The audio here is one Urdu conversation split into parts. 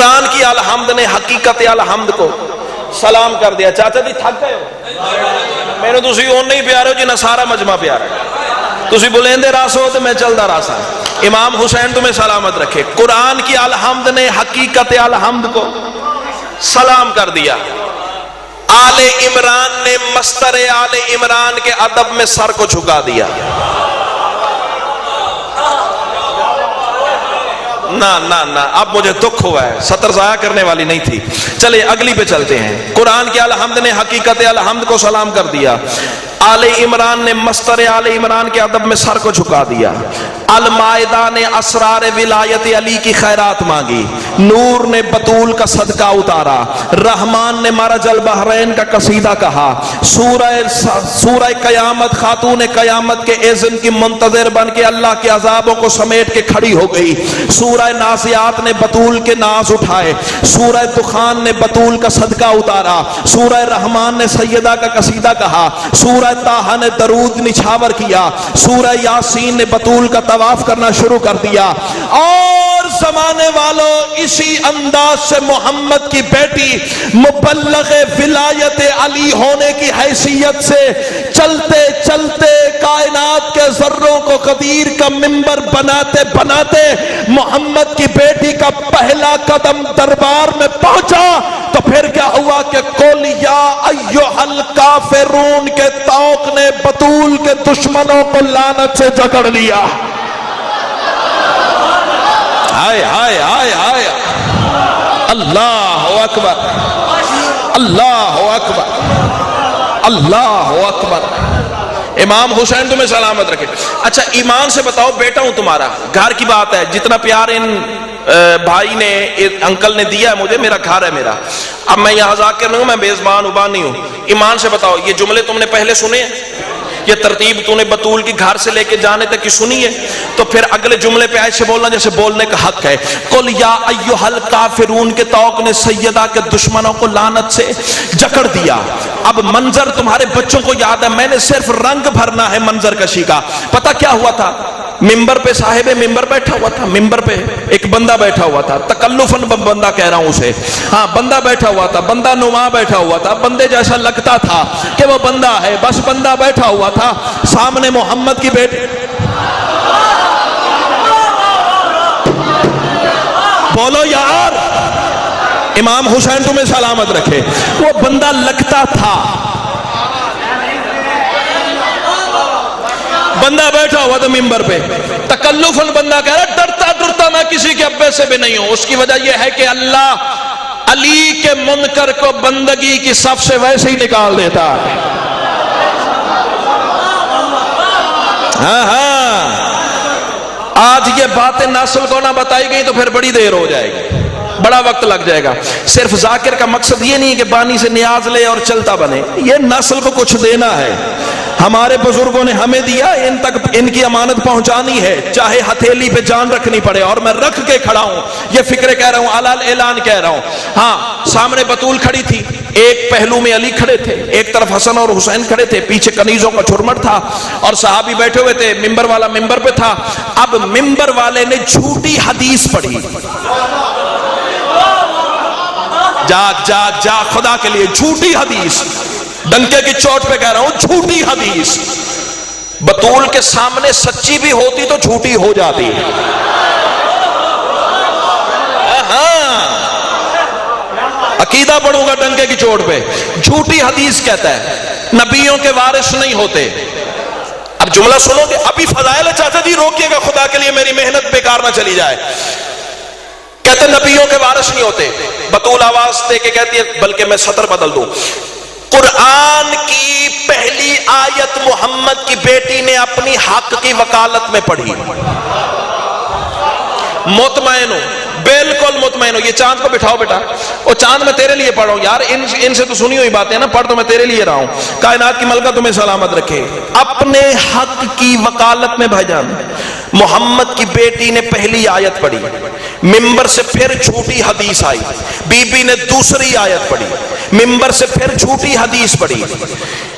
قرآن کی الحمد نے حقیقت الحمد کو سلام کر دیا. چاچا جی تھک گئے ہو؟ میرے تسی اون نہیں پیارے ہو جنہیں سارا مجمع پیارا ہے. تسی بلندے راس ہو تو میں چلدا راس ہوں. امام حسین تمہیں سلامت رکھے. قرآن کی الحمد نے حقیقت الحمد کو سلام کر دیا. آل عمران نے مستر آل عمران کے ادب میں سر کو جھکا دیا. نہ اب مجھے دکھ ہوا ہے، سطر ضائع کرنے والی نہیں تھی. چلے اگلی پہ چلتے ہیں. قرآن کی الحمد نے حقیقت الحمد کو سلام کر دیا. آل عمران نے مستر آل عمران کے ادب میں سر کو جھکا دیا. المائدہ نے اسرار ولایت علی کی خیرات مانگی. نور نے بطول کا صدقہ اتارا. رحمان نے مرج البحرین کا قصیدہ کہا. سورہ قیامت خاتون قیامت کے اذن کی منتظر بن کے اللہ کے عذابوں کو سمیٹ کے کھڑی ہو گئی. سورہ نازعات نے بطول کے ناز اٹھائے. سورہ دخان نے بطول کا صدقہ اتارا. سورہ رحمان نے سیدہ کا قصیدہ کہا. سورہ طٰہٰ نے درود نچھاور کیا. سورہ یاسین نے بطول کا طواف کرنا شروع کر دیا. اور زمانے والوں اسی انداز سے محمد کی بیٹی مبلغ ولایت علی ہونے کی حیثیت سے چلتے چلتے کائنات کے ذروں کو قدیر کا منبر بناتے بناتے محمد کی بیٹی کا پہلا قدم دربار میں پہنچا تو پھر کیا ہوا کہ قل یا ایھا الکافرون کے طوق نے بطول کے دشمنوں کو لعنت سے جکڑ لیا. ہائے ہائے ہائے ہائے. اللہ اکبر اللہ اکبر اللہ اکبر. امام حسین تمہیں سلامت رکھے. اچھا ایمان سے بتاؤ، بیٹا ہوں تمہارا، گھر کی بات ہے، جتنا پیار ان بھائی نے انکل نے دیا ہے مجھے، میرا گھر ہے میرا. اب میں یہاں ذاکر نہیں ہوں، میں میزبان ابان نہیں ہوں. ایمان سے بتاؤ یہ جملے تم نے پہلے سنے ہیں؟ یہ ترتیب تو نے بطول کی گھر سے لے کے جانے تک کی سنی ہے؟ تو پھر اگلے جملے پہ ایسے بولنا جیسے بولنے کا حق ہے. قل یا ایھا الکافرون کے طوق نے سیدہ کے دشمنوں کو لعنت سے جکڑ دیا. اب منظر تمہارے بچوں کو یاد ہے، میں نے صرف رنگ بھرنا ہے منظر کشی کا. پتہ کیا ہوا تھا؟ ممبر پہ صاحب ممبر بیٹھا ہوا تھا. ممبر پہ ایک بندہ بیٹھا ہوا تھا، تکلفاً بندہ کہہ رہا ہوں اسے، ہاں بندہ بیٹھا ہوا تھا، بندہ نما بیٹھا ہوا تھا، بندے جیسا لگتا تھا کہ وہ بندہ ہے، بس بندہ بیٹھا ہوا تھا. سامنے محمد کی بیٹی، بولو یار، امام حسین تمہیں سلامت رکھے. وہ بندہ لگتا تھا، بندہ بیٹھا ہوا تھا ممبر پہ، تکلفاً بندہ کہہ رہا ڈرتا ڈرتا میں کسی کے ابے سے بھی نہیں ہوں. اس کی وجہ یہ ہے کہ اللہ علی کے منکر کو بندگی کی صف سے ویسے ہی نکال دیتا ہے. ہاں آج یہ باتیں نسل کو نہ بتائی گئی تو پھر بڑی دیر ہو جائے گی، بڑا وقت لگ جائے گا. صرف ذاکر کا مقصد یہ نہیں کہ بانی سے نیاز لے اور چلتا بنے، یہ نسل کو کچھ دینا ہے. ہمارے بزرگوں نے ہمیں دیا، ان تک ان کی امانت پہنچانی ہے، چاہے ہتھیلی پہ جان رکھنی پڑے. اور میں رکھ کے کھڑا ہوں، یہ فکر کہہ رہا ہوں، علال اعلان کہہ رہا ہوں. ہاں سامنے بطول کھڑی تھی، ایک پہلو میں علی کھڑے تھے، ایک طرف حسن اور حسین کھڑے تھے، پیچھے کنیزوں کا جھرمٹ تھا اور صحابی بیٹھے ہوئے تھے. ممبر والا ممبر پہ تھا. اب ممبر والے نے جھوٹی حدیث پڑھی. جاگ جاگ جاگ خدا کے لیے، جھوٹی حدیث، ڈنکے کی چوٹ پہ کہہ رہا ہوں، جھوٹی حدیث. بطول کے سامنے سچی بھی ہوتی تو جھوٹی ہو جاتی. ہاں عقیدہ پڑھوں گا ڈنکے کی چوٹ پہ. جھوٹی حدیث کہتا ہے نبیوں کے وارث نہیں ہوتے. اب جملہ سنو گے، ابھی فضائل چاچا جی روکیے گا خدا کے لیے، میری محنت بیکار نہ چلی جائے. کہتے نبیوں کے وارث نہیں ہوتے. بطول آواز دے کے کہتی ہے، بلکہ میں سطر بدل دوں، قرآن کی پہلی آیت محمد کی بیٹی نے اپنی حق کی وکالت میں پڑھی. مطمئن ہو، بالکل مطمئن ہو. یہ چاند کو بٹھاؤ بیٹا، وہ چاند میں تیرے لیے پڑھ رہا ہوں یار، ان سے تو سنی ہوئی باتیں نا، پڑھ تو میں تیرے لیے رہا ہوں. کائنات کی ملکہ تمہیں سلامت رکھے. اپنے حق کی وکالت میں بھائی جان محمد کی بیٹی نے پہلی آیت پڑھی. ممبر سے پھر جھوٹی حدیث آئی. بی بی نے دوسری آیت پڑھی. ممبر سے پھر جھوٹی حدیث پڑھی.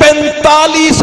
45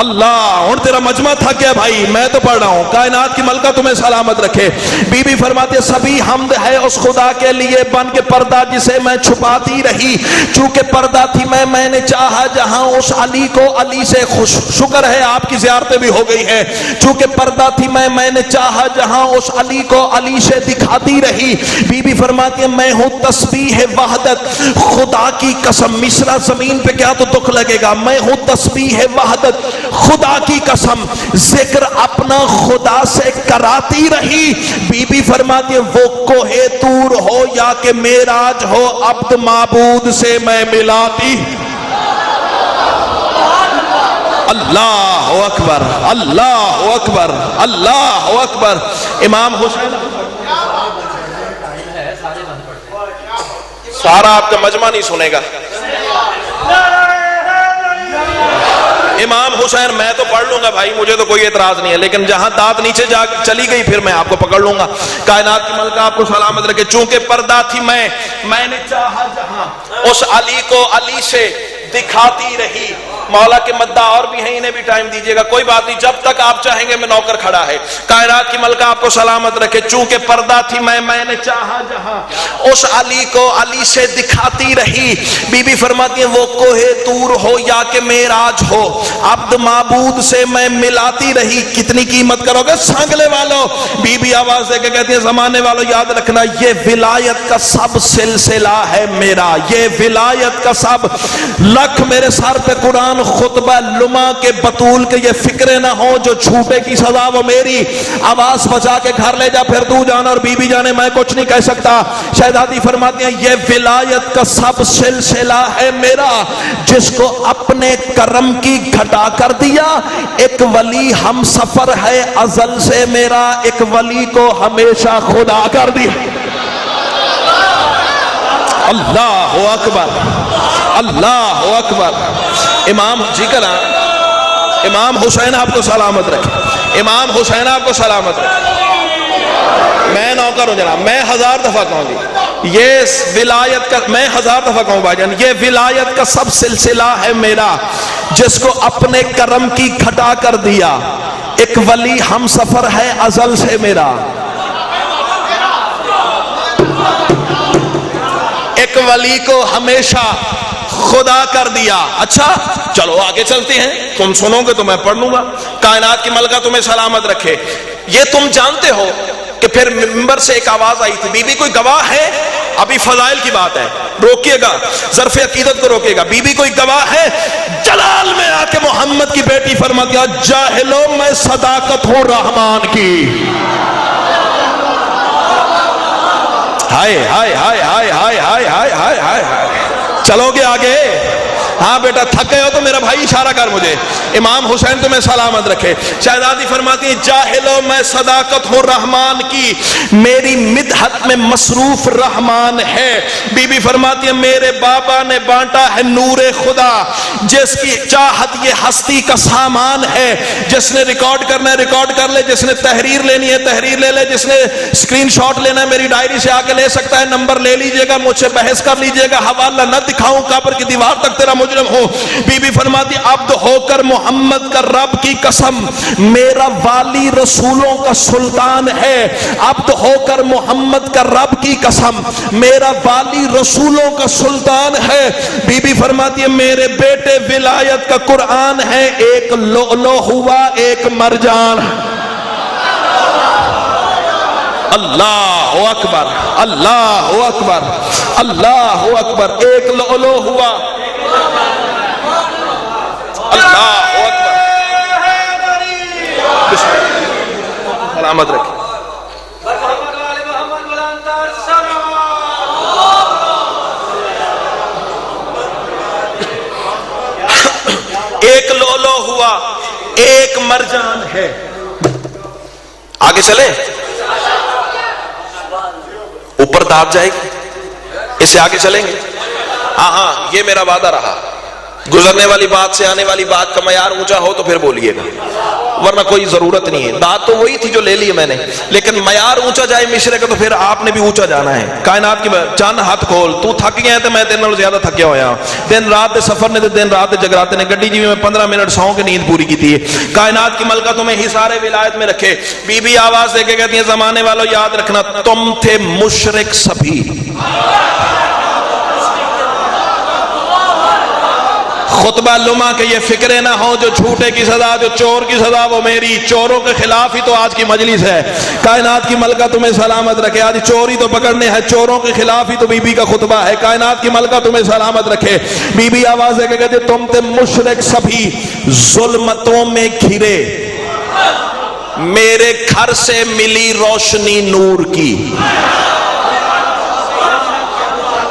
اللہ اور تیرا مجمع تھک گیا بھائی، میں تو پڑھ رہا ہوں. کائنات کی ملکہ تمہیں سلامت رکھے. بی بی فرماتی ہے سبھی حمد ہے اس خدا کے لیے بن کے پردہ جسے میں چھپاتی رہی. چونکہ پردہ تھی میں نے چاہا جہاں اس علی کو علی سے خوش. شکر ہے آپ کی زیارتیں بھی ہو گئی ہیں. چونکہ پردہ تھی میں نے چاہا جہاں اس علی کو علی سے دکھاتی رہی. بی بی فرماتی ہے میں ہوں تسبیح وحدت، خدا کی قسم. مصرع زمین پہ کیا تو دکھ لگے گا. میں ہوں تسبیح وحدت، خدا کی قسم ذکر اپنا خدا سے کراتی رہی. بی بی فرماتی ہے وہ کوہ طور ہو یا کہ معراج ہو، عبد معبود سے میں ملاتی. اللہ اکبر، اللہ اکبر، اللہ اکبر. امام حسین سارا آپ کا مجمع نہیں سنے گا. امام حسین میں تو پڑھ لوں گا بھائی، مجھے تو کوئی اعتراض نہیں ہے، لیکن جہاں دانت نیچے جا چلی گئی پھر میں آپ کو پکڑ لوں گا. کائنات کی ملکہ آپ کو سلامت رکھے. چونکہ پردہ تھی میں نے چاہا جہاں اس علی کو علی سے دکھاتی رہی. مولا کے مداح اور بھی ہیں، انہیں بھی ٹائم دیجیے گا، کوئی بات نہیں، جب تک آپ چاہیں گے میں نوکر کھڑا ہے. کائنات کی ملکہ آپ کو سلامت رکھے. چونکہ پردہ تھی میں نے چاہا جہاں اس علی کو علی سے دکھاتی رہی. بی بی فرماتی ہیں وہ کوہ طور ہو یا کہ معراج ہو، عبد معبود سے میں ملاتی رہی. کتنی قیمت کرو گے سانگلے والوں. بی بی آواز دے کے کہتی ہیں زمانے والوں یاد رکھنا یہ ولایت کا سب سلسلہ ہے میرا، یہ ولایت کا سب. لکھ میرے سر پہ قرآن خطبہ لما کے بطول کے یہ فکرے نہ ہو جو چھوٹے کی سزا وہ میری. آواز بچا کے گھر لے جا پھر تو جانا اور بی بی جانے میں کچھ نہیں کہہ سکتا. شہزادی فرماتی ہیں یہ ولایت کا سب سلسلہ ہے میرا، جس کو اپنے کرم کی گھٹا کر دیا. ایک ولی ہم سفر ہے ازل سے میرا، ایک ولی کو ہمیشہ خدا کر دیا. اللہ اکبر، اللہ اکبر. امام جی کا نام امام حسین آپ کو سلامت رکھے. امام حسین آپ کو سلامت رکھے. میں نوکر ہوں جناب، میں 1000 دفعہ کہوں گی یہ ولایت کا، میں 1000 دفعہ کہوں بھائی جان، یہ ولایت کا سب سلسلہ ہے میرا، جس کو اپنے کرم کی گھٹا کر دیا. ایک ولی ہم سفر ہے ازل سے میرا، ایک ولی کو ہمیشہ خدا کر دیا. اچھا چلو آگے چلتے ہیں، تم سنو گے تو میں پڑھ لوں گا. کائنات کی ملکہ تمہیں سلامت رکھے. یہ تم جانتے ہو کہ پھر ممبر سے ایک آواز آئی تھی. بی بی کوئی گواہ ہے؟ ابھی فضائل کی بات ہے، روکیے گا، ظرف عقیدت کو روکیے گا. بی بی کوئی گواہ ہے؟ جلال میں آ کے محمد کی بیٹی فرماتی ہے جاہلو میں صداقت ہوں رحمان کی. ہائے ہائے ہائے ہائے ہائے ہائے ہائے ہائے ہائے ہائے. چلو گے آگے؟ ہاں بیٹا تھک گئے ہو تو میرا بھائی اشارہ کر مجھے. امام حسین تمہیں سلامت رکھے. شہزادی فرماتی ہیں جاہلو میں صداقت ہوں رحمان کی، میری مدحت میں مصروف رحمان ہے. بی بی فرماتی ہے میرے بابا نے بانٹا ہے نور خدا، جس کی چاہت یہ ہستی کا سامان ہے. جس نے ریکارڈ کرنا ہے ریکارڈ کر لے، جس نے تحریر لینی ہے تحریر لے لے، جس نے اسکرین شاٹ لینا ہے میری ڈائری سے آ کے لے سکتا ہے. نمبر لے لیجئے گا، مجھ سے بحث کر لیجئے گا، حوالہ نہ دکھاؤں قبر کی دیوار تک تیرا مجرم ہو. بی بی فرماتی عبد ہو کر محمد کا رب کی قسم میرا والی رسولوں کا سلطان ہے. عبد ہو کر محمد کا رب کی قسم میرا والی رسولوں کا سلطان ہے. بی بی فرماتی ہے میرے بیٹے ولایت کا قرآن ہے، ایک لؤلؤ ہوا ایک مرجان. اللہ اکبر، اللہ اکبر، اللہ اکبر. ایک لؤلؤ ہوا، اللہ اکبر. سلامت رکھیں. ایک لؤلؤ ہوا ایک مرجان ہے. آگے چلیں، اوپر داب جائے گی، اس سے آگے چلیں گے. ہاں یہ میرا وعدہ رہا، گزرنے والی بات سے آنے والی بات کا معیار اونچا ہو تو پھر بولیے گا. ورنہ کوئی ضرورت نہیں ہے. داد تو وہی تھی جو لے لی میں نے, لیکن معیار اونچا جائے مشرے کا تو پھر آپ نے بھی اونچا جانا ہے. کائنات کی چند ہاتھ کھول, تو تھک گیا ہے تو میں تیرے نال زیادہ تھکیا ہوا. دن رات دے سفر نے, دن رات دے جگراتے نے, گڈی جی میں 15 منٹ سو کے نیند پوری کی تھی. کائنات کی ملکہ تمہیں حصار ولایت میں رکھے. بی بی آواز دے کے کہتی ہیں زمانے والوں یاد رکھنا تم تھے مشرک سبھی. خطبہ لما کہ یہ فکرے نہ ہو جو جھوٹے کی سزا, جو چور کی سزا وہ میری. چوروں کے خلاف ہی تو آج کی مجلس ہے. کائنات کی ملکہ تمہیں سلامت رکھے. آج چوری تو پکڑنے ہے, چوروں کے خلاف ہی تو بی بی کا خطبہ ہے. کائنات کی ملکہ تمہیں سلامت رکھے. بی بی آواز دے کے کہتے تم تھے مشرک سبھی, ظلمتوں میں گھرے, میرے گھر سے ملی روشنی نور کی.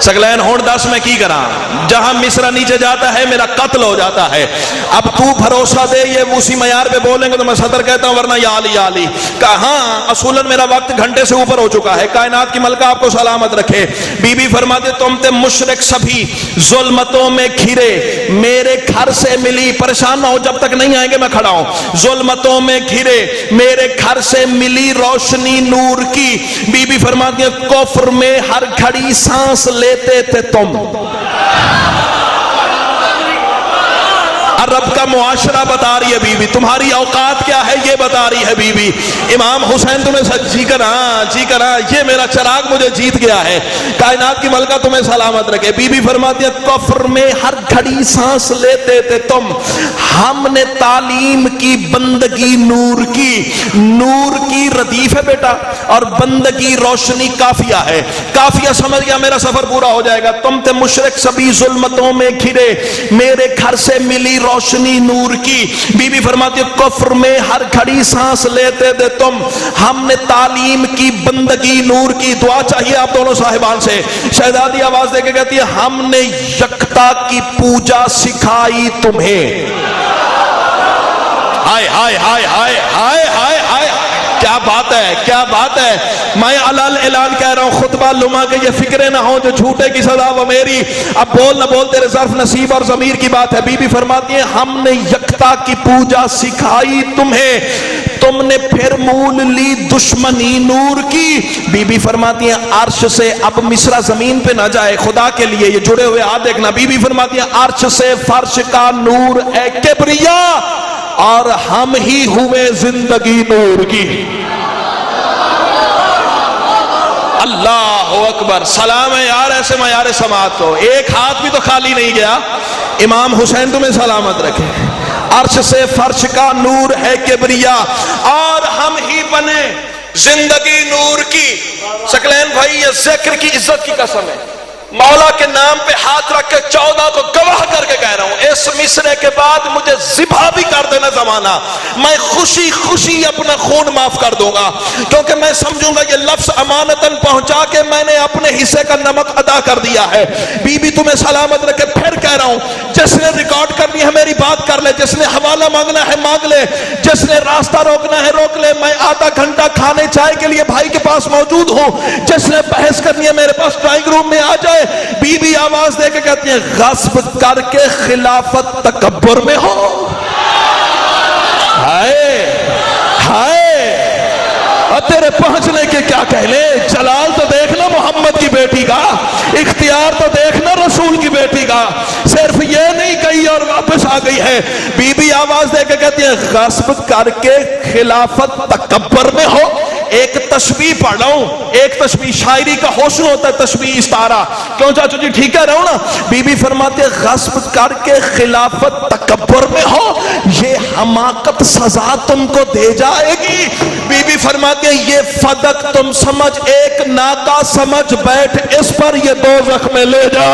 سگلین ہون 10 میں کی کرا, جہاں مصرا نیچے جاتا ہے میرا قتل ہو جاتا ہے. اب تو بھروسہ دے, یہ اسی معیار پہ بولیں گے تو میں صدر کہتا ہوں, ورنہ یا علی یا علی. کہاں اصولاً میرا وقت گھنٹے سے اوپر ہو چکا ہے. کائنات کی ملکہ آپ کو سلامت رکھے. بی بی فرماتے تم تے مشرک سبھی, ظلمتوں میں گھرے, میرے گھر سے ملی. پریشان نہ ہو, جب تک نہیں آئیں گے میں کھڑا ہوں. ظلمتوں میں گھرے, میرے گھر سے ملی روشنی نور کی. بی بی فرماتی ہیں کفر میں ہر گھڑی سانس لیتے تھے تم. عرب کا معاشرہ بتا رہی ہے بی بی, تمہاری اوقات کیا ہے یہ بتا رہی ہے بی بی. امام حسین تمہیں جی کر یہ میرا چراغ مجھے جیت گیا ہے. کائنات کی ملکہ تمہیں سلامت رکھے. بی بی فرماتی ہے کفر میں ہر گھڑی سانس لیتے تھے تم, ہم نے تعلیم کی بندگی نور کی. نور کی ردیف ہے بیٹا, اور بندگی روشنی کافیہ ہے. کافیہ سمجھ گیا, میرا سفر پورا ہو جائے گا. تم تھے مشرک سبھی, ظلمتوں میں گھرے, میرے گھر سے ملی روشنی نور کی. بی بی فرماتی ہے کفر میں ہر گھڑی سانس لیتے تھے تم, ہم نے تعلیم کی بندگی نور کی. دعا چاہیے آپ دونوں صاحبان سے. شہزادی آواز دے کے کہتی ہے ہم نے یکتا کی پوجا سکھائی تمہیں. ہائے ہائے ہائے ہائے ہائے ہائے ہائے, کیا بات ہے, کیا بات ہے. میں علال اعلان کہہ رہا ہوں خطبہ لما کہ یہ فکرے نہ ہو جو جھوٹے کی سزا وہ میری. اب بول نہ بول تیرے ظرف نصیب اور ضمیر کی بات ہے. بی بی فرماتی ہے ہم نے یکتا کی پوجا سکھائی تمہیں, تم نے پھر مول لی دشمنی نور کی. بی بی فرماتی ہیں عرش سے, اب مصرع زمین پہ نہ جائے, خدا کے لیے یہ جڑے ہوئے ہاتھ دیکھنا. بی بی فرماتی ہیں عرش سے فرش کا نور اے کبریا, اور ہم ہی ہوئے زندگی نور کی. اللہ اکبر. سلام ہے یار ایسے معیار سماعت کو. ایک ہاتھ بھی تو خالی نہیں گیا. امام حسین تمہیں سلامت رکھے. عرش سے فرش کا نور ہے کبریا, اور ہم ہی بنے زندگی نور کی. ثقلین بھائی یہ ذکر کی عزت کی قسم ہے, مولا کے نام پہ ہاتھ رکھ کے 14 کو گواہ کر کے کہہ رہا ہوں, اس مصرے کے بعد مجھے ذبح بھی کر دینا زمانہ, میں خوشی خوشی اپنا خون معاف کر دوں گا, کیونکہ میں سمجھوں گا یہ لفظ امانتاً پہنچا کے میں نے اپنے حصے کا نمک ادا کر دیا ہے. بی بی تمہیں سلامت رکھے. پھر کہہ رہا ہوں, جس نے ریکارڈ کرنی ہے میری بات کر لے, جس نے حوالہ مانگنا ہے مانگ لے, جس نے راستہ روکنا ہے روک لے. میں آدھا گھنٹہ کھانے چائے کے لیے بھائی کے پاس موجود ہوں, جس نے بحث کرنی ہے میرے پاس ڈرائنگ روم میں آ جائے. بی بی آواز دے کے کہتی ہیں غصب کر کے خلافت تکبر میں ہو. ہائے ہائے, اور تیرے پہنچنے کے کیا کہنے. جلال تو دیکھنا محمد کی بیٹی کا, اختیار تو دیکھنا رسول کی بیٹی کا, صرف یہ نہیں کہی اور واپس آ گئی ہے. بی بی آواز دے کے کہتی ہے غصب کر کے خلافت تکبر میں ہو. ایک تشبیہ پڑھ رہا ہوں, ایک تشبیہ, شاعری کا حسن ہوتا ہے تشبیہ استعارہ. کیوں چاچو جی ٹھیک کہہ رہا ہوں نا. بی بی فرماتے غصب کر کے خلافت تکبر میں ہو, یہ حماقت سزا تم کو دے جائے گی. بی بی فرماتے یہ فدق تم سمجھ ایک ناکا سمجھ بیٹھ, اس پر یہ دوزخ میں لے جا.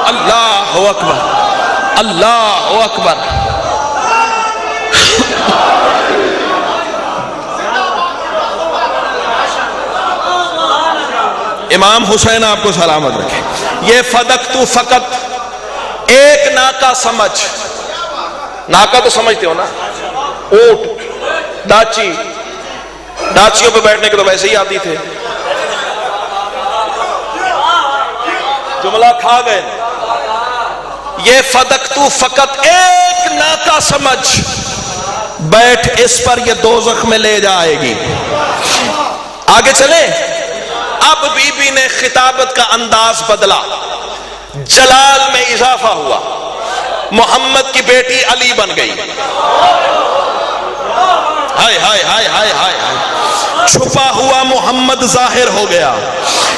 اللہ اکبر, اللہ اکبر. امام حسین آپ کو سلامت رکھے. یہ فدق تو فقط ایک ناکا سمجھ. ناکا تو سمجھتے ہو نا, اونٹ, ڈاچی, ڈاچیوں پہ بیٹھنے کے تو ویسے ہی آتی تھے. کملا کھا گئے. یہ فدقتو فقط ایک ناکا سمجھ، بیٹھ اس پر، یہ دوزخ میں لے جائے گی. آگے چلیں. اب بی بی نے خطابت کا انداز بدلا، جلال میں اضافہ ہوا، محمد کی بیٹی علی بن گئی. ہائے ہائے ہائے ہائے ہائے، چھپا ہوا محمد ظاہر ہو گیا.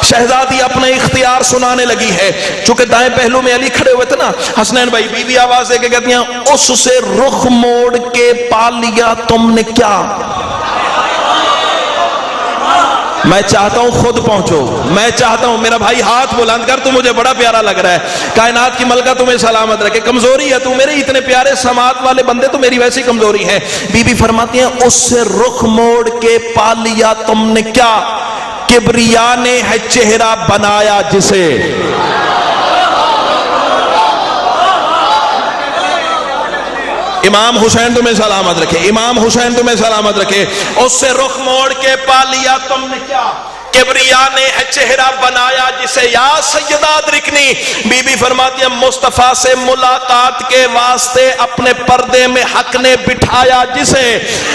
شہزادی اپنے اختیار سنانے لگی ہے. چونکہ دائیں پہلو میں علی کھڑے ہوئے تھے نا، حسنین بھائی، بی بی آواز دے کے کہتی ہیں اس سے رخ موڑ کے پا لیا تم نے کیا. میں چاہتا ہوں خود پہنچو، میں چاہتا ہوں میرا بھائی ہاتھ بلند کر، تو مجھے بڑا پیارا لگ رہا ہے. کائنات کی ملکہ تمہیں سلامت رکھے. کمزوری ہے تو میرے اتنے پیارے سماعت والے بندے تو میری ویسی کمزوری ہے. بی بی فرماتی ہیں اس سے رخ موڑ کے پا لیا تم نے کیا، کبریا نے ہے چہرہ بنایا جسے. امام حسین تمہیں سلامت رکھے، امام حسین تمہیں سلامت رکھے. اس سے رخ موڑ کے پا لیا تم نے کیا، کبریا نے ہے چہرہ بنایا جسے. یا سیدہ ادرکنی، بی بی فرماتی ہے مصطفیٰ سے ملاقات کے واسطے اپنے پردے میں حق نے بٹھایا جسے.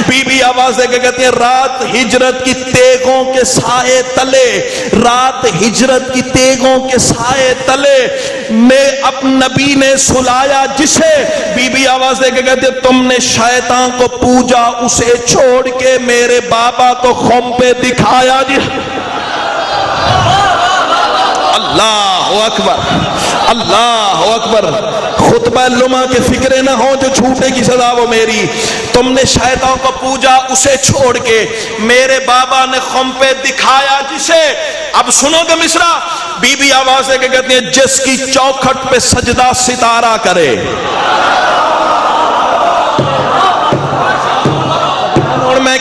بی بی آواز دے کے کہتی ہیں رات ہجرت کی تیغوں کے سائے تلے، رات ہجرت کی تیغوں کے سائے تلے میں اب نبی نے سلایا جسے. بی بی آواز دے کے کہتی ہے تم نے شیطان کو پوجا، اسے چھوڑ کے میرے بابا کو خم پہ دکھایا جسے. اللہ اکبر، اللہ اکبر. خطبہ لما کے فکرے نہ ہو جو چھوٹے کی سزا وہ میری. تم نے شیطان کو پوجا، اسے چھوڑ کے میرے بابا نے خم پہ دکھایا جسے. اب سنو گے مصرع. بی بی آواز ہے کہ کہتی ہیں جس کی چوکھٹ پہ سجدہ ستارہ کرے. میں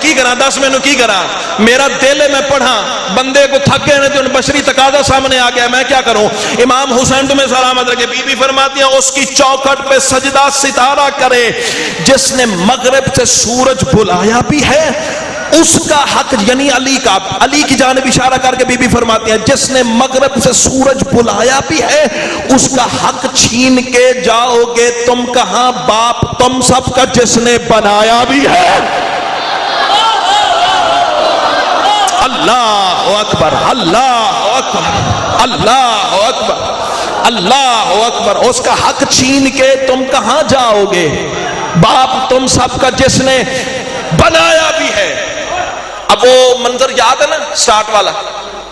کی کرا 10 مینوں کی کرا، میرا دل ہے میں پڑھا، بندے کو تھک گئے تو بشری تقاضا سامنے آ گیا، میں کیا کروں. امام حسین تمہیں سلامت رکھے. بی بی فرماتی ہیں اس کی چوکھٹ پہ سجدہ ستارہ کرے جس نے مغرب سے سورج بلایا بھی ہے، اس کا حق، یعنی علی کا، علی کی جانب اشارہ کر کے بی بی فرماتی ہیں جس نے مغرب سے سورج بلایا بھی ہے اس کا حق چھین کے جاؤ گے تم کہاں باپ تم سب کا جس نے بنایا بھی ہے. اللہ اکبر، اللہ اکبر، اللہ اکبر، اللہ اکبر. اس کا حق چھین کے تم کہاں جاؤ گے باپ تم سب کا جس نے بنایا بھی ہے. اب وہ منظر یاد ہے نا سٹارٹ والا،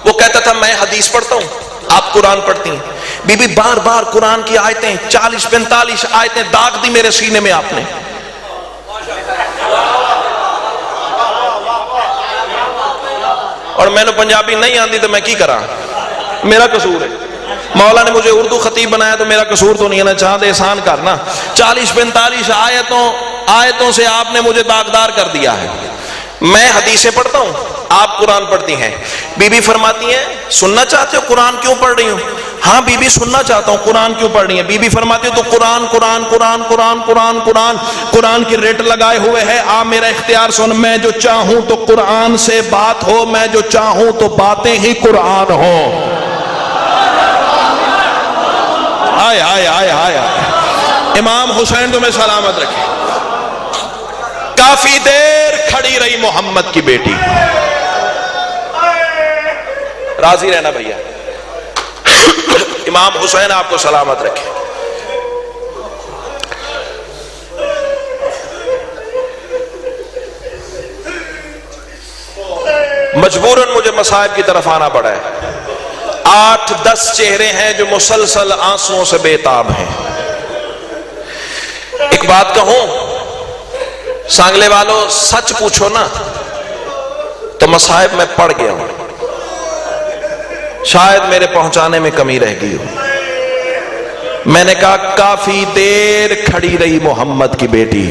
وہ کہتا تھا میں حدیث پڑھتا ہوں، آپ قرآن پڑھتی ہیں. بی بی بار بار قرآن کی آیتیں 40-45 آیتیں داغ دی میرے سینے میں آپ نے. اور میں نے پنجابی نہیں آندی تو میں کی کرا، میرا قصور ہے. مولا نے مجھے اردو خطیب بنایا تو میرا قصور تو نہیں ہے، نہ چاند احسان کرنا. 40-45 آیتوں سے آپ نے مجھے داغدار کر دیا ہے. میں حدیثیں پڑھتا ہوں، آپ قرآن پڑھتی ہیں. بی بی فرماتی ہیں سننا چاہتے ہو قرآن کیوں پڑھ رہی ہوں؟ ہاں بی بی سننا چاہتا ہوں قرآن کیوں پڑھ رہی ہیں. بی بی فرماتی ہو تو قرآن قرآن قرآن قرآن قرآن قرآن قرآن کی ریٹ لگائے ہوئے ہے. آپ میرا اختیار سن، میں جو چاہوں تو قرآن سے بات ہو، میں جو چاہوں تو باتیں ہی قرآن ہو. آئے آئے آئے آئے. امام حسین تمہیں سلامت رکھے. کافی دیر کھڑی رہی محمد کی بیٹی. راضی رہنا بھیا. امام حسین آپ کو سلامت رکھے. مجبوراً مجھے مصائب کی طرف آنا پڑا ہے. 8-10 چہرے ہیں جو مسلسل آنسوؤں سے بے تاب ہیں. ایک بات کہوں سانگلے والوں، سچ پوچھو نا تو مصائب میں پڑ گیا ہوں، شاید میرے پہنچانے میں کمی رہ گئی ہو. میں نے کہا کافی دیر کھڑی رہی محمد کی بیٹی.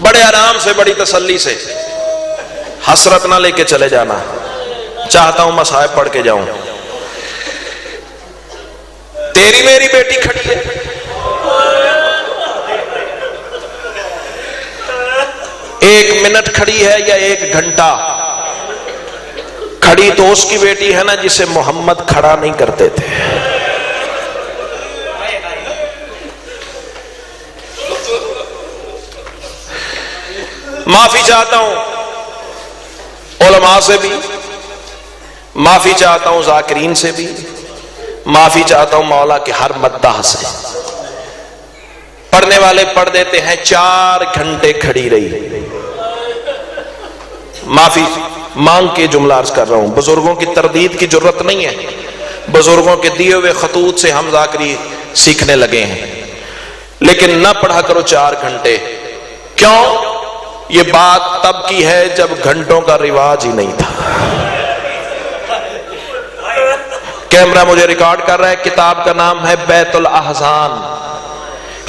بڑے آرام سے، بڑی تسلی سے، حسرت نہ لے کے چلے جانا. چاہتا ہوں مصائب پڑھ کے جاؤں. تیری میری بیٹی کھڑی ہے، 1 منٹ کھڑی ہے یا 1 گھنٹہ کھڑی تو اس کی بیٹی ہے نا جسے محمد کھڑا نہیں کرتے تھے. معافی چاہتا ہوں علماء سے بھی، معافی چاہتا ہوں ذاکرین سے بھی، معافی چاہتا ہوں مولا کے ہر مداح سے. پڑھنے والے پڑھ دیتے ہیں 4 گھنٹے کھڑی رہی. معافی مانگ کے جملہ عرض کر رہا ہوں، بزرگوں کی تردید کی جرت نہیں ہے. بزرگوں کے دیے ہوئے خطوط سے ہم ذاکری سیکھنے لگے ہیں، لیکن نہ پڑھا کرو 4 گھنٹے. کیوں؟ یہ بات تب کی ہے جب گھنٹوں کا رواج ہی نہیں تھا. کیمرہ مجھے ریکارڈ کر رہا ہے، کتاب کا نام ہے بیت الاحزان،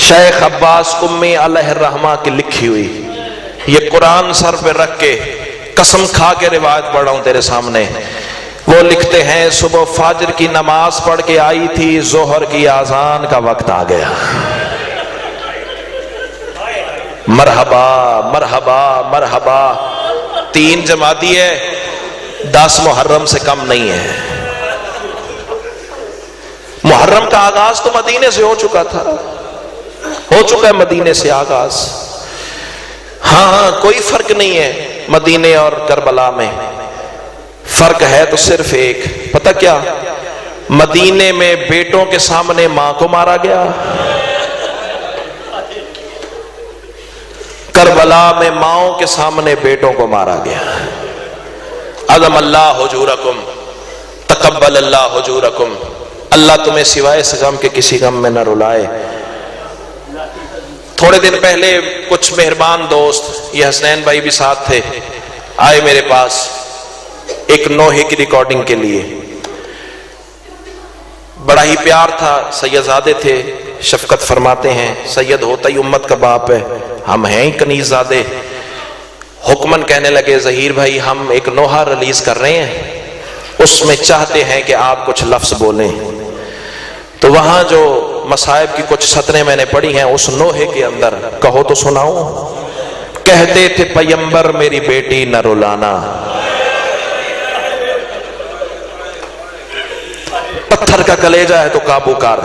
شیخ عباس قمی علیہ الرحمہ کی لکھی ہوئی. یہ قرآن سر پہ رکھ کے قسم کھا کے روایت پڑھ رہا ہوں تیرے سامنے. وہ لکھتے ہیں صبح فجر کی نماز پڑھ کے آئی تھی، ظہر کی اذان کا وقت آ گیا. مرحبا مرحبا مرحبا. 3 جمادی ہے، 10 محرم سے کم نہیں ہے. محرم کا آغاز تو مدینے سے ہو چکا تھا، ہو چکا ہے مدینے سے آغاز. ہاں کوئی فرق نہیں ہے مدینے اور کربلا میں. فرق ہے تو صرف ایک، پتہ کیا؟ مدینے میں بیٹوں کے سامنے ماں کو مارا گیا، کربلا میں ماؤں کے سامنے بیٹوں کو مارا گیا. عظم اللہ حجورکم، تقبل اللہ حجورکم. اللہ تمہیں سوائے اس غم کے کسی غم میں نہ رلائے. تھوڑے دن پہلے کچھ مہربان دوست، یہ حسنین بھائی بھی ساتھ تھے، آئے میرے پاس ایک نوحے کی ریکارڈنگ کے لیے. بڑا ہی پیار تھا، سیدزادے تھے، شفقت فرماتے ہیں. سید ہوتا ہی امت کا باپ ہے، ہم ہیں ہی کنیز زادے. حکمن کہنے لگے ظہیر بھائی ہم ایک نوحہ ریلیز کر رہے ہیں، اس میں چاہتے ہیں کہ آپ کچھ لفظ بولیں. تو وہاں جو مصائب کی کچھ سطریں میں نے پڑھی ہیں اس نوحے کے اندر، کہو تو سناؤں. کہتے تھے پیمبر میری بیٹی نہ رلانا، پتھر کا کلیجہ ہے تو قابو کر،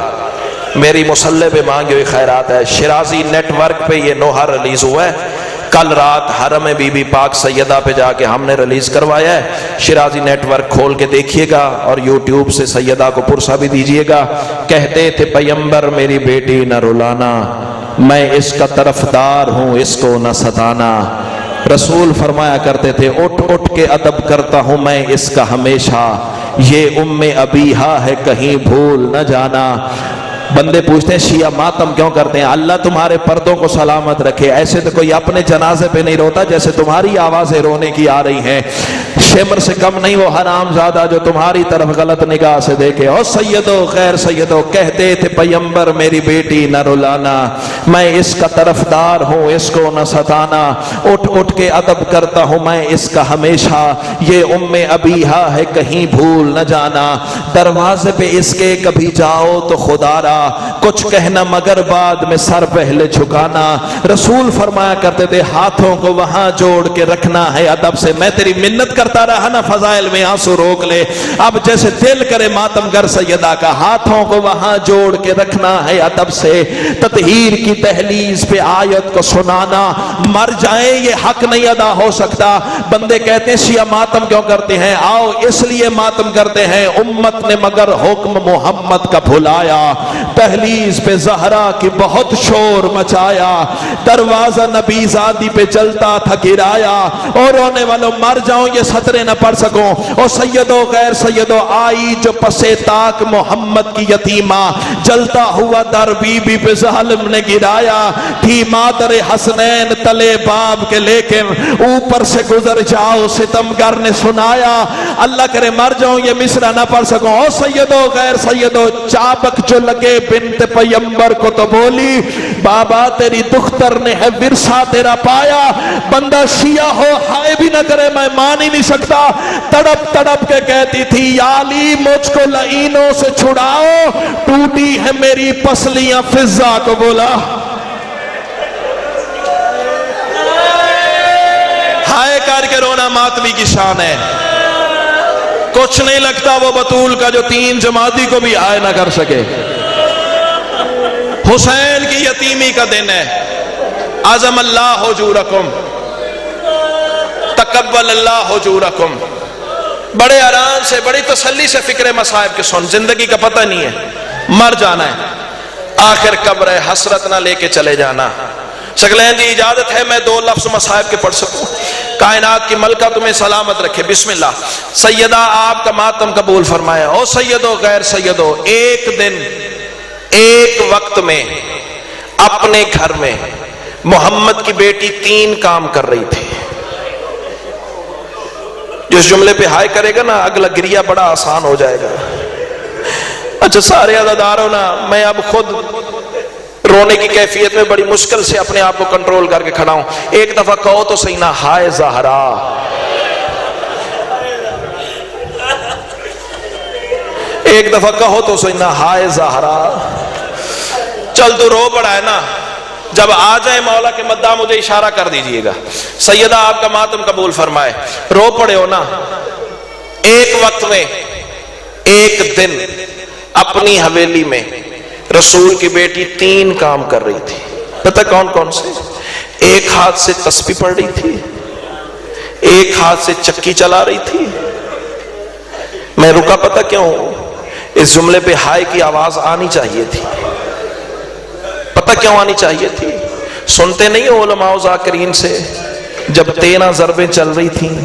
میری مصلے پہ مانگی ہوئی خیرات ہے. شرازی نیٹ ورک پہ یہ نوحہ ریلیز ہوا ہے. کل رات حرم بی بی پاک سیدہ پہ جا کے ہم نے ریلیز کروایا ہے. شرازی نیٹ ورک کھول کے دیکھیے گا اور یوٹیوب سے سیدہ کو پرسہ بھی دیجیے گا. کہتے تھے پیمبر میری بیٹی نہ رلانا، میں اس کا طرفدار ہوں اس کو نہ ستانا. رسول فرمایا کرتے تھے اٹھ اٹھ کے ادب کرتا ہوں میں اس کا ہمیشہ، یہ ام ابیہا ہے کہیں بھول نہ جانا. بندے پوچھتے ہیں شیعہ ماتم کیوں کرتے ہیں؟ اللہ تمہارے پردوں کو سلامت رکھے. ایسے تو کوئی اپنے جنازے پہ نہیں روتا جیسے تمہاری آوازیں رونے کی آ رہی ہیں. شمر سے کم نہیں وہ حرام زادہ جو تمہاری طرف غلط نگاہ سے دیکھے. او سیدو خیر سیدو، کہتے تھے پیمبر میری بیٹی نہ رلانا، میں اس کا طرفدار ہوں اس کو نہ ستانا. اٹھ اٹھ کے ادب کرتا ہوں میں اس کا ہمیشہ، یہ ام ابیہا ہے کہیں بھول نہ جانا. دروازے پہ اس کے کبھی جاؤ تو خدا را، کچھ کہنا مگر بعد میں سر پہلے جھکانا. رسول فرمایا کرتے تھے ہاتھوں کو وہاں جوڑ کے رکھنا ہے ادب سے. میں تیری منت کرتا رہا نا فضائل میں آنسو روک لے. اب جیسے دل کرے ماتم گر سیدہ کا، ہاتھوں کو وہاں جوڑ کے رکھنا ہے ادب سے. تطہیر کی دہلیز پہ آیت کو سنانا، مر جائیں یہ حق نہیں ادا ہو سکتا. بندے کہتے ہیں شیعہ ماتم کیوں کرتے ہیں؟ آؤ اس لیے ماتم کرتے ہیں امت نے مگر حکم محمد کا بھلایا. دہلیز پہ زہرا کی بہت شور مچایا، دروازہ نبی زادی پہ چلتا تھا گرایا. اور رونے والوں مر جاؤں یہ سطریں نہ پڑھ سکوں. اور سیدو غیر سیدو آئی جو پسے تاک محمد کی یتیمہ، جلتا ہوا در بی بی پہ ظالم نے گرایا. تھی مادر حسنین تلے باب کے لیکن اوپر سے گزر جاؤ ستمگر نے سنایا. اللہ کرے مر جاؤں یہ مصرع نہ پڑھ سکوں. اور سیدو غیر سیدو چابک جو لگے بنت پیمبر کو تو بولی بابا تیری دختر نے ہے ورثہ تیرا پایا. بندہ شیعہ ہو ہائے بھی نہ کرے میں مان ہی نہیں سکتا. تڑپ تڑپ کے کہتی تھی یا علی مجھ کو لعینوں سے چھڑاؤ، ٹوٹی ہے میری پسلیاں فضا کو بولا. پیر کے رونا ماتمی کی شان ہے. کچھ نہیں لگتا وہ بطول کا جو 3 جمادی کو بھی آئے نہ کر سکے. حسین کی یتیمی کا دن ہے. عظم اللہ حجورکم، تقبل اللہ حجورکم. بڑے آرام سے، بڑی تسلی سے فکر مصائب کے سن. زندگی کا پتہ نہیں ہے، مر جانا ہے، آخر قبر ہے، حسرت نہ لے کے چلے جانا. شکلین جی اجازت ہے میں 2 لفظ مصائب کے پڑھ سکوں؟ کائنات کی ملکہ تمہیں سلامت رکھے. بسم اللہ. سیدہ آپ کا ماتم قبول فرمایا. او سیدو غیر سیدو، ایک دن ایک وقت میں اپنے گھر میں محمد کی بیٹی 3 کام کر رہی تھی. جس جملے پہ ہائے کرے گا نا اگلا گریہ بڑا آسان ہو جائے گا. اچھا سارے عزاداروں نا، میں اب خود رونے کی کیفیت میں بڑی مشکل سے اپنے آپ کو کنٹرول کر کے کھڑا ہوں. ایک دفعہ کہو تو صحیح نا، ہائے زہرا. ایک دفعہ کہو تو صحیح نا، ہائے زہرا. چل تو رو پڑا ہے نا، جب آ جائے مولا کے مداح مجھے اشارہ کر دیجئے گا. سیدہ آپ کا ماتم قبول فرمائے. رو پڑے ہو نا. ایک وقت میں ایک دن اپنی حویلی میں رسول کی بیٹی 3 کام کر رہی تھی. پتہ کون کون سے؟ ایک ہاتھ سے تسبیح پڑھ رہی تھی، ایک ہاتھ سے چکی چلا رہی تھی. میں رکا پتہ کیوں؟ اس جملے پہ ہائے کی آواز آنی چاہیے تھی. پتہ کیوں آنی چاہیے تھی؟ سنتے نہیں ہو علماء و ذاکرین سے، جب 13 ضربیں چل رہی تھیں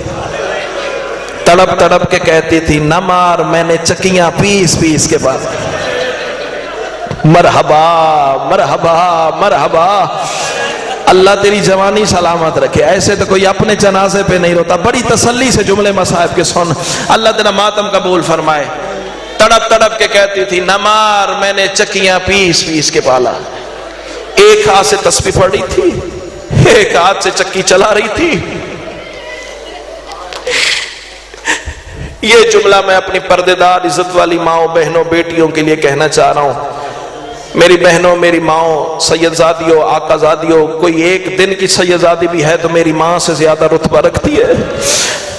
تڑپ تڑپ کے کہتی تھی نہ مار، میں نے چکیاں پیس پیس کے بعد. مرحبا مرحبا مرحبا. اللہ تیری جوانی سلامت رکھے. ایسے تو کوئی اپنے جنازے پہ نہیں روتا. بڑی تسلی سے جملے مصائب کے سن. اللہ تیرا ماتم قبول فرمائے. تڑپ تڑپ کے کہتی تھی نہ مار، میں نے چکیاں پیس پیس کے پالا. ایک ہاتھ سے تسبیح پڑھ رہی تھی، ایک ہاتھ سے چکی چلا رہی تھی. یہ جملہ میں اپنی پردےدار عزت والی ماؤں، بہنوں، بیٹیوں کے لیے کہنا چاہ رہا ہوں. میری بہنوں، میری ماؤں، سید زادیوں، آقا زادیوں، کوئی ایک دن کی سید زادی بھی ہے تو میری ماں سے زیادہ رتبہ رکھتی ہے.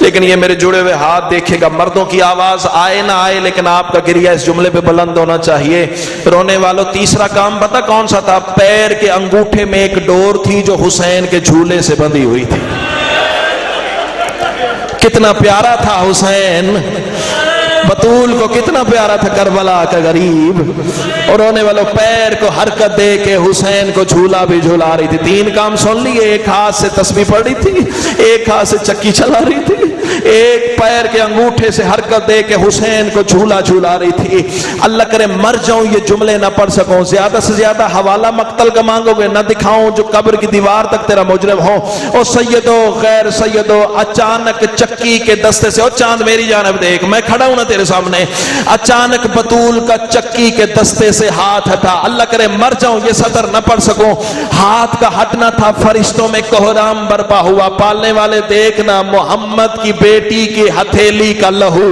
لیکن یہ میرے جڑے ہوئے ہاتھ دیکھے گا. مردوں کی آواز آئے نہ آئے لیکن آپ کا گریہ اس جملے پہ بلند ہونا چاہیے. رونے والوں، تیسرا کام پتہ کون سا تھا؟ پیر کے انگوٹھے میں ایک ڈور تھی جو حسین کے جھولے سے بندھی ہوئی تھی. کتنا پیارا تھا حسین، بطول کو کتنا پیارا تھا کربلا کا غریب. اور رونے والوں، پیر کو حرکت دے کے حسین کو جھولا بھی جھولا رہی تھی. 3 کام سن لیے. ایک ہاتھ سے تسبیح پڑھ رہی تھی، ایک ہاتھ سے چکی چلا رہی تھی، ایک پیر کے انگوٹھے سے حرکت دے کے حسین کو جھولا جھولا رہی تھی. اللہ کرے مر جاؤں یہ جملے نہ پڑھ سکوں. زیادہ سے زیادہ حوالہ مقتل کا مانگو گے، نہ دکھاؤں جو قبر کی دیوار تک تیرا مجرم ہو. او سیدو غیر سیدو، اچانک چکی کے دستے سے، او چاند میری جانب دیکھ، میں کھڑا ہوں نا تیرے سامنے. اچانک بطول کا چکی کے دستے سے ہاتھ ہٹا. اللہ کرے مر جاؤں یہ سطر نہ پڑھ سکوں. ہاتھ کا ہٹنا تھا، فرشتوں میں کوہرام برپا ہوا. پالنے والے دیکھنا، محمد کی بیٹی کی ہتھیلی کا لہو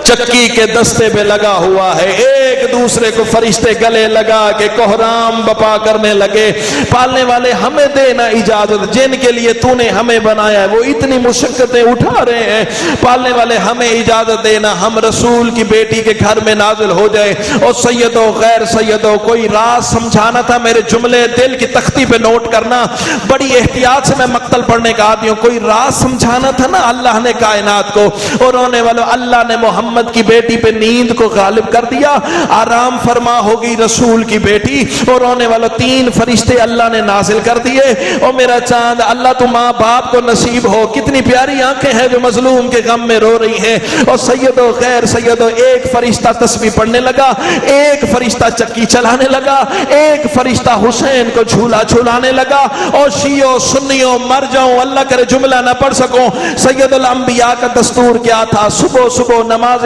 چکی کے دستے پہ لگا ہوا ہے. ایک دوسرے کو فرشتے گلے لگا کے کوہرام بپا کرنے لگے. پالنے والے ہمیں دینا اجازت، جن کے لیے تو نے ہمیں بنایا ہے وہ اتنی مشقتیں اٹھا رہے ہیں. پالنے والے ہمیں اجازت دینا، ہم رسول کی بیٹی کے گھر میں نازل ہو جائے. اور سیدو غیر سیدو، کوئی راز سمجھانا تھا، میرے جملے دل کی تختی پہ نوٹ کرنا. بڑی احتیاط سے میں مقتل پڑھنے کا عادی ہوں. کوئی راز سمجھانا تھا نا اللہ نے کائنات کو. اور رونے والوں، اللہ نے محمد کی بیٹی پہ نیند کو غالب کر دیا. آرام فرما ہوگی رسول کی بیٹی. اور رونے والوں، 3 فرشتے اللہ نے نازل کر دیے. اور میرا چاند، اللہ تو ماں باپ کو نصیب ہو. کتنی پیاری آنکھیں ہیں جو مظلوم کے غم میں رو رہی ہیں. اور سیدو غیر سیدو، ایک فرشتہ تسبیح پڑھنے لگا، ایک فرشتہ چکی چلانے لگا، ایک فرشتہ حسین کو جھولا جھولانے لگا. اور شیعوں سنیوں مر جاؤں، اللہ کرے جملہ نہ پڑھ سکوں. سید الانبیاء کا دستور کیا تھا؟ صبح صبح نماز